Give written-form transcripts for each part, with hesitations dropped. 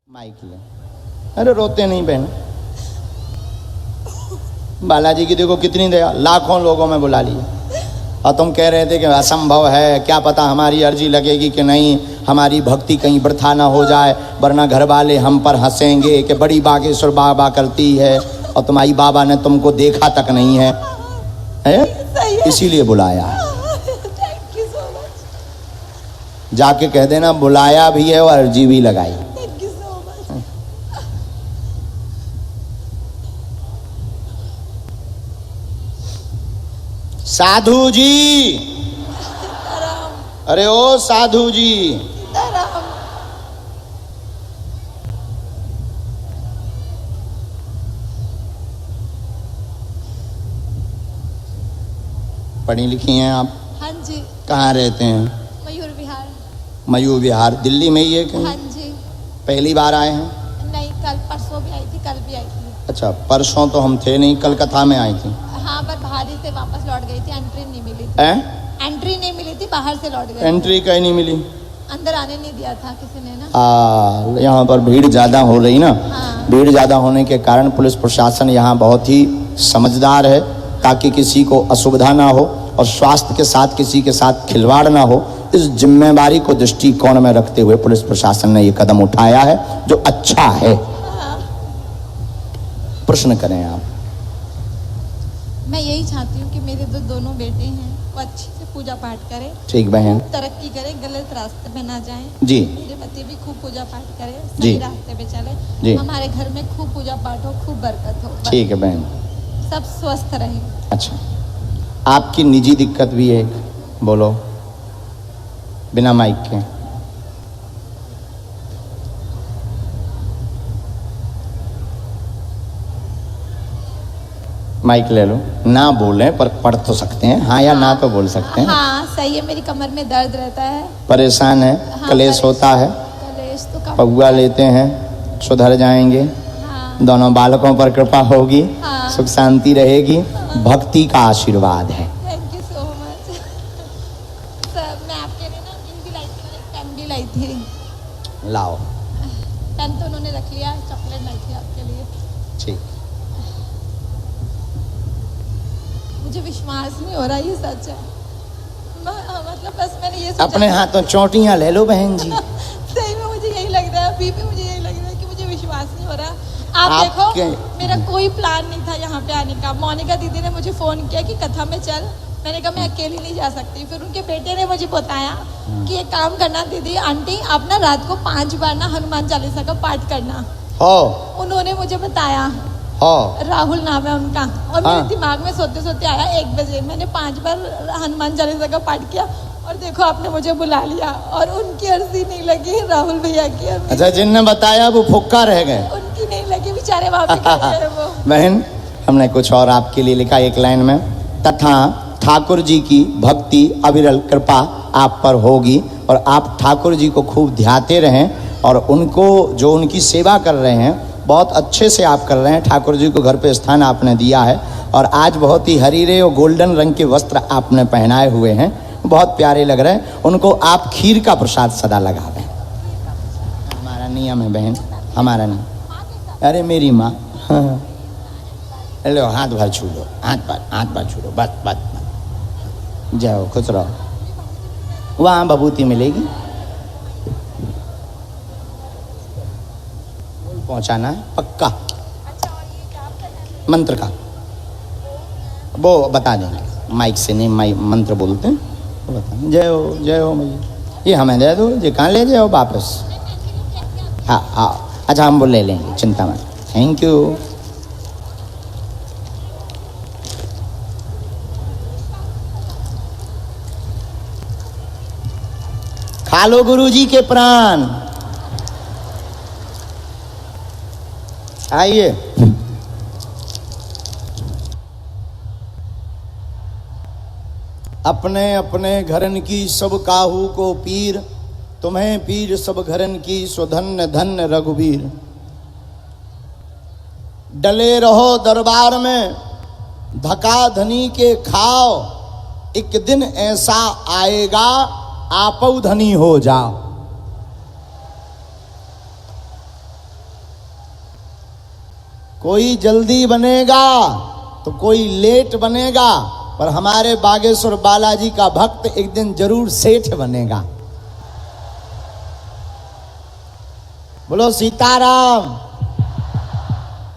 Mic ले। अरे रोते नहीं बहन, बालाजी की देखो कितनी दया, लाखों लोगों में बुला लिए और तुम कह रहे थे कि असंभव है, क्या पता हमारी अर्जी लगेगी कि नहीं, हमारी भक्ति कहीं वृथा ना हो जाए, वरना घर वाले हम पर हंसेंगे कि बड़ी बागेश्वर बाबा करती है और तुम्हारी बाबा ने तुमको देखा तक नहीं है, इसीलिए बुलाया। जाके कह देना बुलाया भी है और अर्जी भी लगाई। साधु जी, अरे ओ साधु जी, पढ़ी लिखी हैं आप? हाँ जी। कहाँ रहते हैं? मयूर विहार। मयूर विहार दिल्ली में ही है कहीं? हाँ जी। पहली बार आए हैं? नहीं, कल परसों भी आई थी, कल भी आई थी। अच्छा, परसों तो हम थे नहीं, कलकत्ता में आई थी। हाँ, पर बाहर ही से वापस लौट गई थी, एंट्री नहीं मिली थी। एंट्री नहीं मिली थी, बाहर से लौट गई। एंट्री कहीं नहीं मिली, अंदर आने नहीं दिया था किसी ने ना। यहाँ पर भीड़ ज़्यादा हो रही ना। हाँ। भीड़ ज़्यादा होने के कारण पुलिस प्रशासन यहाँ बहुत ही समझदार है, ताकि किसी को असुविधा ना हो और स्वास्थ्य के साथ किसी के साथ खिलवाड़ ना हो। इस जिम्मेवारी को दृष्टिकोण में रखते हुए पुलिस प्रशासन ने ये कदम उठाया है, जो अच्छा है। प्रश्न करें आप। मैं यही चाहती हूँ कि मेरे दोनों बेटे हैं वो अच्छी से पूजा पाठ करें, ठीक बहन, तरक्की करें, गलत रास्ते पे ना जाएं। जी। मेरे पति भी खूब पूजा पाठ करें, जी। सही रास्ते पे चले, जी। हमारे घर में खूब पूजा पाठ हो, खूब बरकत हो, ठीक है बहन, सब स्वस्थ रहें। अच्छा, आपकी निजी दिक्कत भी है, बोलो बिना माइक के। माइक ले लो, ना बोलें पर पढ़ तो सकते हैं, हाँ या ना तो बोल सकते हैं। हाँ सही है, मेरी कमर में दर्द रहता है, परेशान है, हाँ, कलेश होता है, कलेश तो कम। पगुआ लेते हैं, सुधर जाएंगे। हाँ। दोनों बालकों पर कृपा होगी, हाँ। सुख शांति रहेगी, भक्ति का आशीर्वाद है। Thank you so much sir. मैं आपके लिए ना भी लाई थी, मैंने पेन भी लाई थी। लाओ, पेन तो उन्होंने रख लिया, चॉकलेट लाई थी आपके लिए। ठीक। मुझे विश्वास नहीं हो रहा ये सच है, मतलब बस मैंने ये अपने हाथों चोटियां ले लो बहन जी। सही में मुझे यही लग रहा है, अभी भी मुझे यही लग रहा है कि मुझे विश्वास नहीं हो रहा। आप देखो, मेरा कोई प्लान नहीं था यहाँ पे आने का। मोनिका दीदी ने मुझे फोन किया कि कथा में चल, मैंने कहा मैं अकेली नहीं जा सकती। फिर उनके बेटे ने मुझे बताया कि एक काम करना दीदी, आंटी आप ना रात को 5 बार ना हनुमान चालीसा का पाठ करना। उन्होंने मुझे बताया, राहुल नाम है उनका, और मेरे दिमाग में सोते सोते आया 1 बजे, मैंने 5 बार हनुमान चालीसा का पाठ किया और देखो आपने मुझे बुला लिया। और उनकी अर्जी नहीं लगी, राहुल भैया की। अच्छा, जिनने बताया वो फुक्का रह गए, उनकी नहीं लगी, बेचारे वहाँ पे खड़े हैं वो। बहन, हमने कुछ और आपके लिए लिखा एक लाइन में, तथा ठाकुर जी की भक्ति अविरल कृपा आप पर होगी और आप ठाकुर जी को खूब ध्याते रहें और उनको जो उनकी सेवा कर रहे हैं बहुत अच्छे से आप कर रहे हैं। ठाकुर जी को घर पे स्थान आपने दिया है और आज बहुत ही हरीरे और गोल्डन रंग के वस्त्र आपने पहनाए हुए हैं, बहुत प्यारे लग रहे हैं। उनको आप खीर का प्रसाद सदा लगा दें, हमारा नियम है बहन, हमारा नहीं। अरे मेरी माँ, लो हाथ भर छू लो, हाथ भर छू लो, बस बस, जाओ खुश रहो। वहाँ बबूती मिलेगी, पहुंचाना है पक्का। मंत्र का वो बता देंगे, माइक से नहीं, माइक मंत्र बोलते हैं, वो बता। जय हो मैया, ये हमें दे दो, ये कहाँ ले जाओ वापस। हाँ, अच्छा हम वो ले लेंगे, चिंता मत, थैंक यू। खा लो गुरु जी के प्राण। आइए, अपने अपने घरन की सब काहू को पीर, तुम्हें पीर सब घरन की स्वधन्य धन्य रघुवीर। डले रहो दरबार में धका धनी के खाओ, एक दिन ऐसा आएगा आपौ धनी हो जाओ। कोई जल्दी बनेगा तो कोई लेट बनेगा, पर हमारे बागेश्वर बालाजी का भक्त एक दिन जरूर सेठ बनेगा। बोलो सीताराम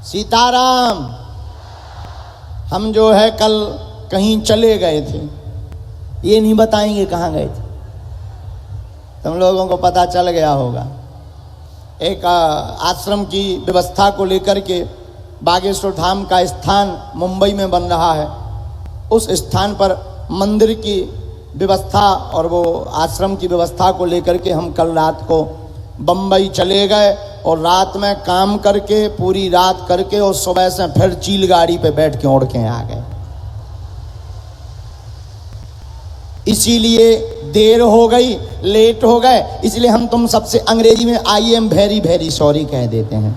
सीताराम। हम जो है कल कहीं चले गए थे, ये नहीं बताएंगे कहाँ गए थे, तुम लोगों को पता चल गया होगा। एक आश्रम की व्यवस्था को लेकर के बागेश्वर धाम का स्थान मुंबई में बन रहा है। उस स्थान पर मंदिर की व्यवस्था और वो आश्रम की व्यवस्था को लेकर के हम कल रात को बम्बई चले गए और रात में काम करके पूरी रात करके और सुबह से फिर चील गाड़ी पे बैठ के उड़ के आ गए। इसीलिए देर हो गई, लेट हो गए, इसलिए हम तुम सबसे अंग्रेजी में I am very very sorry कह देते हैं।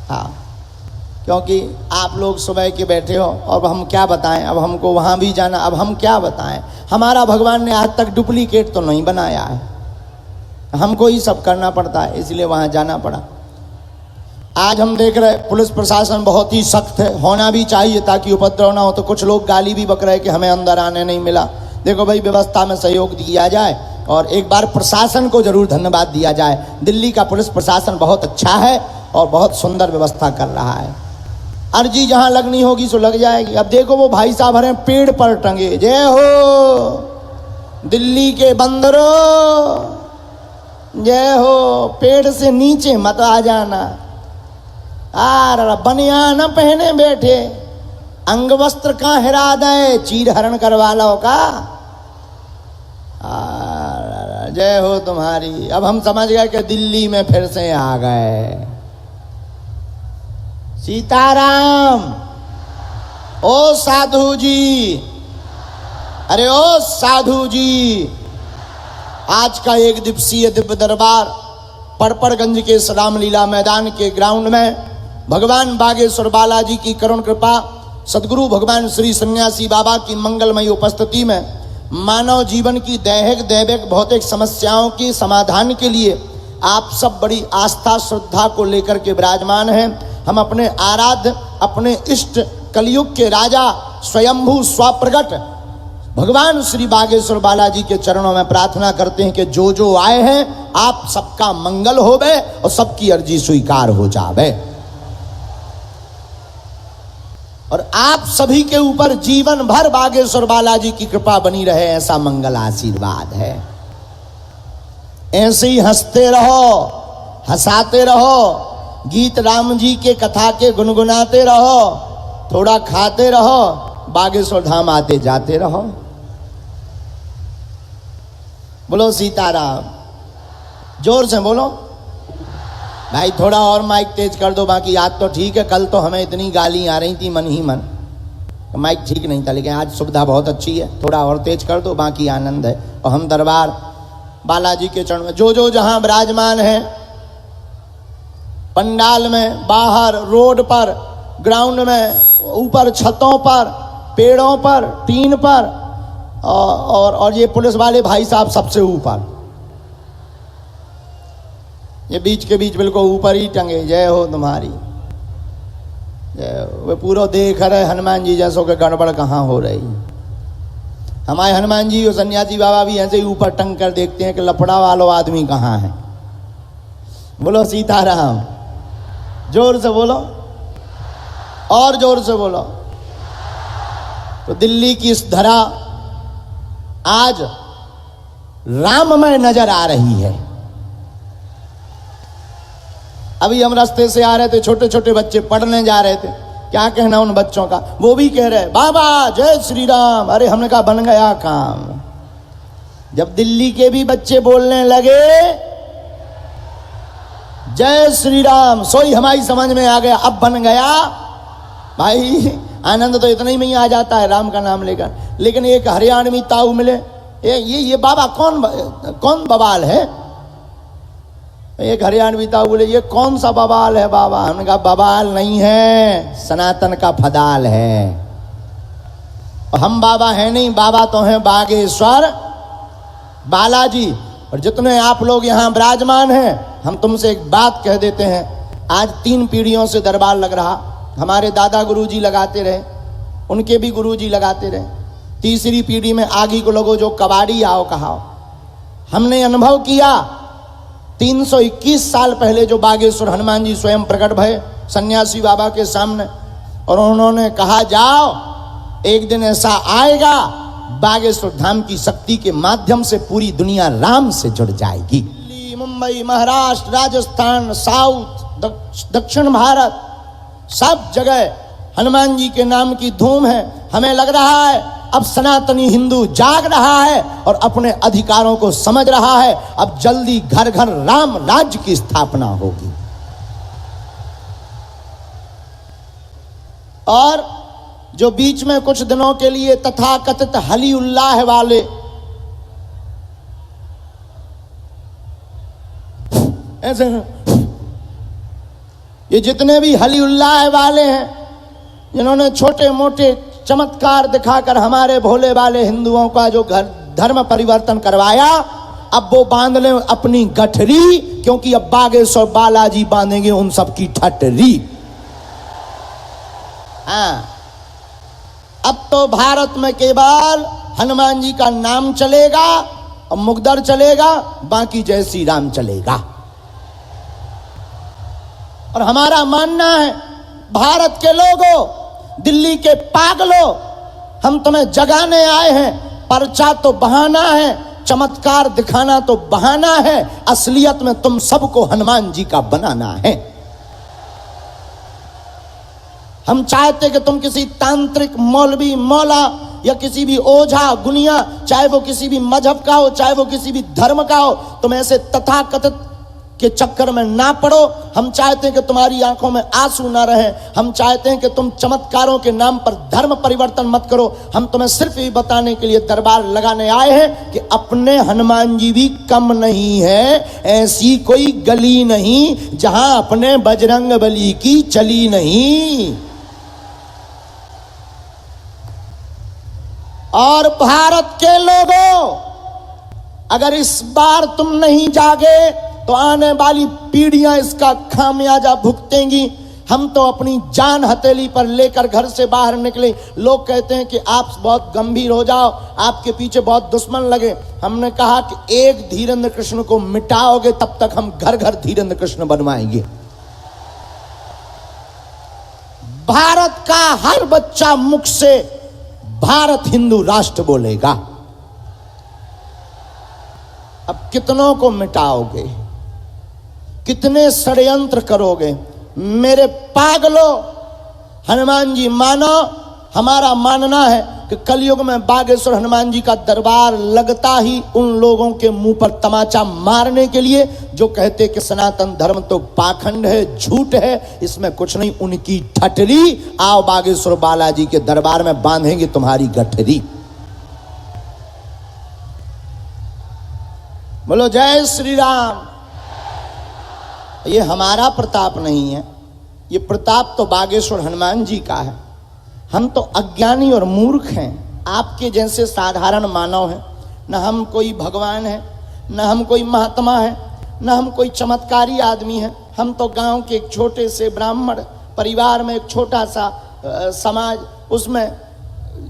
हाँ, क्योंकि आप लोग सुबह के बैठे हो और हम क्या बताएं, अब हमको वहाँ भी जाना, अब हम क्या बताएं। हमारा भगवान ने आज तक डुप्लीकेट तो नहीं बनाया है, हमको ही सब करना पड़ता है, इसलिए वहाँ जाना पड़ा। आज हम देख रहे पुलिस प्रशासन बहुत ही सख्त है, होना भी चाहिए ताकि उपद्रव ना हो। तो कुछ लोग गाली भी बक रहे कि हमें अंदर आने नहीं मिला। देखो भाई, व्यवस्था में सहयोग दिया जाए और एक बार प्रशासन को जरूर धन्यवाद दिया जाए। दिल्ली का पुलिस प्रशासन बहुत अच्छा है और बहुत सुंदर व्यवस्था कर रहा है। अर्जी जहाँ लगनी होगी सो लग जाएगी। अब देखो वो भाई साहब हरे पेड़ पर टंगे, जय हो दिल्ली के बंदरों, जय हो, पेड़ से नीचे मत आ जाना। बनियान पहने बैठे, अंग वस्त्र का हिरा दे, चीर हरण करवा लो का। जय हो तुम्हारी। अब हम समझ गए कि दिल्ली में फिर से आ गए। सीताराम। ओ साधु जी, अरे ओ साधु जी, आज का एक दिवसीय दिव्य दरबार परपरगंज के रामलीला मैदान के ग्राउंड में भगवान बागेश्वर बालाजी की करुण कृपा, सदगुरु भगवान श्री सन्यासी बाबा की मंगलमयी उपस्थिति में मानव जीवन की दैहिक दैविक भौतिक समस्याओं के समाधान के लिए आप सब बड़ी आस्था श्रद्धा को लेकर के विराजमान हैं। हम अपने आराध्य, अपने इष्ट, कलयुग के राजा, स्वयंभू स्वप्रगट भगवान श्री बागेश्वर बालाजी के चरणों में प्रार्थना करते हैं कि जो जो आए हैं आप सबका मंगल होवे और सबकी अर्जी स्वीकार हो जावे और आप सभी के ऊपर जीवन भर बागेश्वर बालाजी की कृपा बनी रहे, ऐसा मंगल आशीर्वाद है। ऐसे ही हंसते रहो, हंसाते रहो, गीत राम जी के कथा के गुनगुनाते रहो, थोड़ा खाते रहो, बागेश्वर धाम आते जाते रहो। बोलो सीताराम। जोर से बोलो भाई, थोड़ा और माइक तेज कर दो। बाकी आज तो ठीक है, कल तो हमें इतनी गाली आ रही थी मन ही मन, तो माइक ठीक नहीं था, लेकिन आज सुविधा बहुत अच्छी है, थोड़ा और तेज कर दो, बाकी आनंद है। और हम दरबार बालाजी के चरण में जो जो जहां विराजमान है, पंडाल में, बाहर, रोड पर, ग्राउंड में, ऊपर छतों पर, पेड़ों पर, टीन पर, और ये पुलिस वाले भाई साहब सबसे ऊपर, ये बीच के बीच बिल्कुल ऊपर ही टंगे, जय हो तुम्हारी। वे पूरा देख रहे हनुमान जी जैसो के गड़बड़ कहाँ हो रही। हमारे हनुमान जी और सन्यासी बाबा भी ऐसे ही ऊपर टंग कर देखते हैं कि लफड़ा वालों आदमी कहाँ है। बोलो सीताराम। जोर से बोलो, और जोर से बोलो। तो दिल्ली की इस धरा आज राममय नजर आ रही है। अभी हम रास्ते से आ रहे थे, छोटे छोटे बच्चे पढ़ने जा रहे थे, क्या कहना उन बच्चों का, वो भी कह रहे बाबा जय श्री राम। अरे हमने कहा बन गया काम। जब दिल्ली के भी बच्चे बोलने लगे जय श्री राम, सोई हमारी समझ में आ गया, अब बन गया भाई। आनंद तो इतना ही में ही आ जाता है राम का नाम लेकर। लेकिन एक हरियाणवी ताऊ मिले, ये बाबा कौन बवाल है। एक हरियाणवी ताऊ बोले ये कौन सा बवाल है बाबा। हमने कहा बवाल नहीं है, सनातन का फदाल है। और हम बाबा हैं नहीं, बाबा तो हैं बागेश्वर बालाजी। और जितने आप लोग यहाँ विराजमान हैं, हम तुमसे एक बात कह देते हैं, आज 3 पीढ़ियों से दरबार लग रहा। हमारे दादा गुरुजी लगाते रहे, उनके भी गुरुजी लगाते रहे। तीसरी पीढ़ी में आगे को लोगों जो कबाड़ी आओ कहाओ। हमने अनुभव किया 321 साल पहले जो बागेश्वर हनुमान जी स्वयं प्रकट भये सन्यासी बाबा के सामने, और उन्होंने कहा जाओ एक दिन ऐसा आएगा बागेश्वर धाम की शक्ति के माध्यम से पूरी दुनिया राम से जुड़ जाएगी। दिल्ली, मुंबई, महाराष्ट्र, राजस्थान, साउथ, दक्षिण भारत, सब जगह हनुमान जी के नाम की धूम है। हमें लग रहा है अब सनातनी हिंदू जाग रहा है और अपने अधिकारों को समझ रहा है। अब जल्दी घर घर राम राज्य की स्थापना होगी। और जो बीच में कुछ दिनों के लिए तथाकथित हली उल्लाह वाले ऐसे ये जितने भी हली उल्लाह वाले हैं, जिन्होंने छोटे मोटे चमत्कार दिखाकर हमारे भोले वाले हिंदुओं का जो धर्म परिवर्तन करवाया, अब वो बांध ले अपनी गठरी, क्योंकि अब बागेश्वर बालाजी बांधेंगे उन सब की ठटरी। हाँ, अब तो भारत में केवल हनुमान जी का नाम चलेगा और मुगदर चलेगा, बाकी जय श्री राम चलेगा। और हमारा मानना है, भारत के लोगों, दिल्ली के पागलों, हम तुम्हें जगाने आए हैं। पर्चा तो बहाना है, चमत्कार दिखाना तो बहाना है, असलियत में तुम सबको हनुमान जी का बनाना है। हम चाहते कि तुम किसी तांत्रिक मौलवी मौला या किसी भी ओझा गुनिया, चाहे वो किसी भी मजहब का हो, चाहे वो किसी भी धर्म का हो, तुम ऐसे तथाकथित के चक्कर में ना पड़ो। हम चाहते हैं कि तुम्हारी आंखों में आंसू ना रहे। हम चाहते हैं कि तुम चमत्कारों के नाम पर धर्म परिवर्तन मत करो। हम तुम्हें सिर्फ ये बताने के लिए दरबार लगाने आए हैं कि अपने हनुमान जी भी कम नहीं है। ऐसी कोई गली नहीं जहां अपने बजरंग बली की चली नहीं। और भारत के लोगों, अगर इस बार तुम नहीं जागे तो आने वाली पीढ़ियां इसका खामियाजा भुगतेंगी। हम तो अपनी जान हथेली पर लेकर घर से बाहर निकले। लोग कहते हैं कि आप बहुत गंभीर हो जाओ, आपके पीछे बहुत दुश्मन लगे। हमने कहा कि एक धीरेन्द्र कृष्ण को मिटाओगे तब तक हम घर घर धीरेन्द्र कृष्ण बनवाएंगे। भारत का हर बच्चा मुख से भारत हिंदू राष्ट्र बोलेगा। अब कितनों को मिटाओगे, कितने षड्यंत्र करोगे? मेरे पागलों, हनुमान जी मानो। हमारा मानना है कि कलयुग में बागेश्वर हनुमान जी का दरबार लगता ही उन लोगों के मुंह पर तमाचा मारने के लिए जो कहते कि सनातन धर्म तो पाखंड है, झूठ है, इसमें कुछ नहीं, उनकी ठटरी। आओ बागेश्वर बालाजी के दरबार में बांधेंगे तुम्हारी गठरी। बोलो जय श्री राम। ये हमारा प्रताप नहीं है, ये प्रताप तो बागेश्वर हनुमान जी का है। हम तो अज्ञानी और मूर्ख हैं, आपके जैसे साधारण मानव हैं। न हम कोई भगवान है, न हम कोई महात्मा है, न हम कोई चमत्कारी आदमी है। हम तो गांव के एक छोटे से ब्राह्मण परिवार में एक छोटा सा समाज, उसमें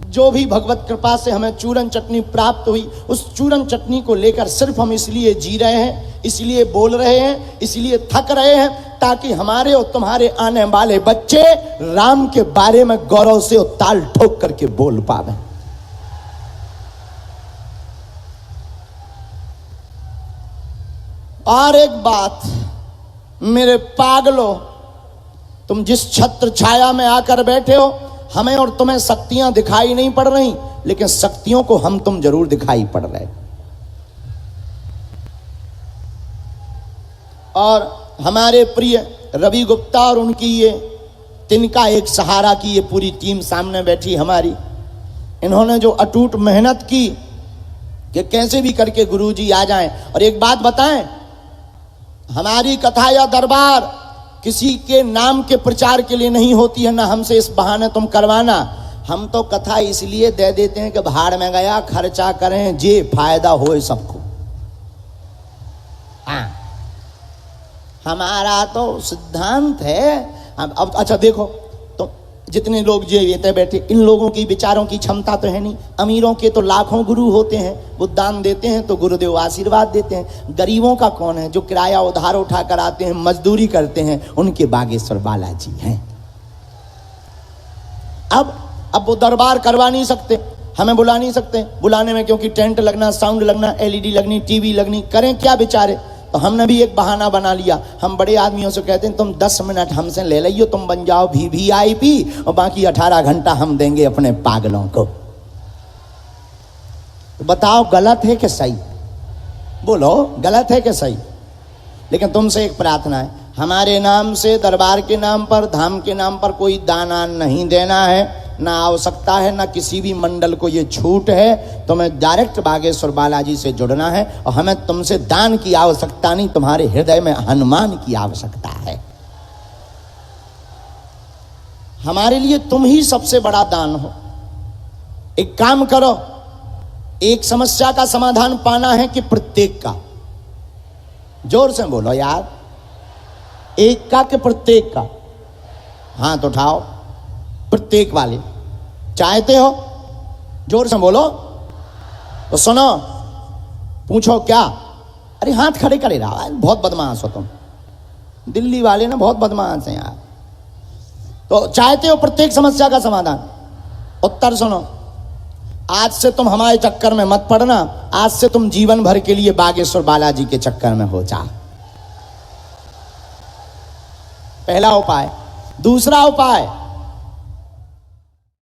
जो भी भगवत कृपा से हमें चूरन चटनी प्राप्त हुई, उस चूरन चटनी को लेकर सिर्फ हम इसलिए जी रहे हैं, इसलिए बोल रहे हैं, इसलिए थक रहे हैं, ताकि हमारे और तुम्हारे आने वाले बच्चे राम के बारे में गौरव से ताल ठोक करके बोल पावे। और एक बात, मेरे पागलों, तुम जिस छत्र छाया में आकर बैठे हो, हमें और तुम्हें शक्तियां दिखाई नहीं पड़ रही, लेकिन शक्तियों को हम तुम जरूर दिखाई पड़ रहे। और हमारे प्रिय रवि गुप्ता और उनकी ये तिनका एक सहारा की ये पूरी टीम सामने बैठी हमारी, इन्होंने जो अटूट मेहनत की कि कैसे भी करके गुरुजी आ जाएं। और एक बात बताएं, हमारी कथा या दरबार किसी के नाम के प्रचार के लिए नहीं होती है, ना हमसे इस बहाने तुम करवाना। हम तो कथा इसलिए दे देते हैं कि भाड़ में गया, खर्चा करें, जे फायदा होए सबको। हाँ, हमारा तो सिद्धांत है। अब अच्छा देखो, तो जितने लोग जो ये बैठे, इन लोगों की विचारों की क्षमता तो है नहीं। अमीरों के तो लाखों गुरु होते हैं, वो दान देते हैं तो गुरुदेव आशीर्वाद देते हैं। गरीबों का कौन है? जो किराया उधार उठा कर आते हैं, मजदूरी करते हैं, उनके बागेश्वर बालाजी हैं। अब वो दरबार करवा नहीं सकते, हमें बुला नहीं सकते। बुलाने में क्योंकि टेंट लगना, साउंड लगना, एलईडी लगनी, टीवी लगनी, करें क्या बेचारे। तो हमने भी एक बहाना बना लिया। हम बड़े आदमियों से कहते हैं तुम 10 मिनट हमसे ले लियो, तुम बन जाओ VIP और बाकी 18 घंटा हम देंगे अपने पागलों को। तो बताओ गलत है कि सही? बोलो गलत है कि सही? लेकिन तुमसे एक प्रार्थना है, हमारे नाम से, दरबार के नाम पर, धाम के नाम पर कोई दाना नहीं देना है, ना आवश्यकता है, ना किसी भी मंडल को ये छूट है। तुम्हें डायरेक्ट बागेश्वर बालाजी से जुड़ना है और हमें तुमसे दान की आवश्यकता नहीं, तुम्हारे हृदय में हनुमान की आवश्यकता है। हमारे लिए तुम ही सबसे बड़ा दान हो। एक काम करो, एक समस्या का समाधान पाना है कि प्रत्येक का? जोर से बोलो यार, एक का कि प्रत्येक का? हाथ उठाओ। प्रत्येक वाले चाहते हो? जोर से बोलो। तो सुनो, पूछो क्या? अरे हाथ खड़े करे रहा है, बहुत बदमाश हो तुम। दिल्ली वाले ना बहुत बदमाश हैं यार। तो चाहते हो प्रत्येक समस्या का समाधान? उत्तर सुनो, आज से तुम हमारे चक्कर में मत पड़ना। आज से तुम जीवन भर के लिए बागेश्वर बालाजी के चक्कर में हो जा। पहला उपाय। दूसरा उपाय,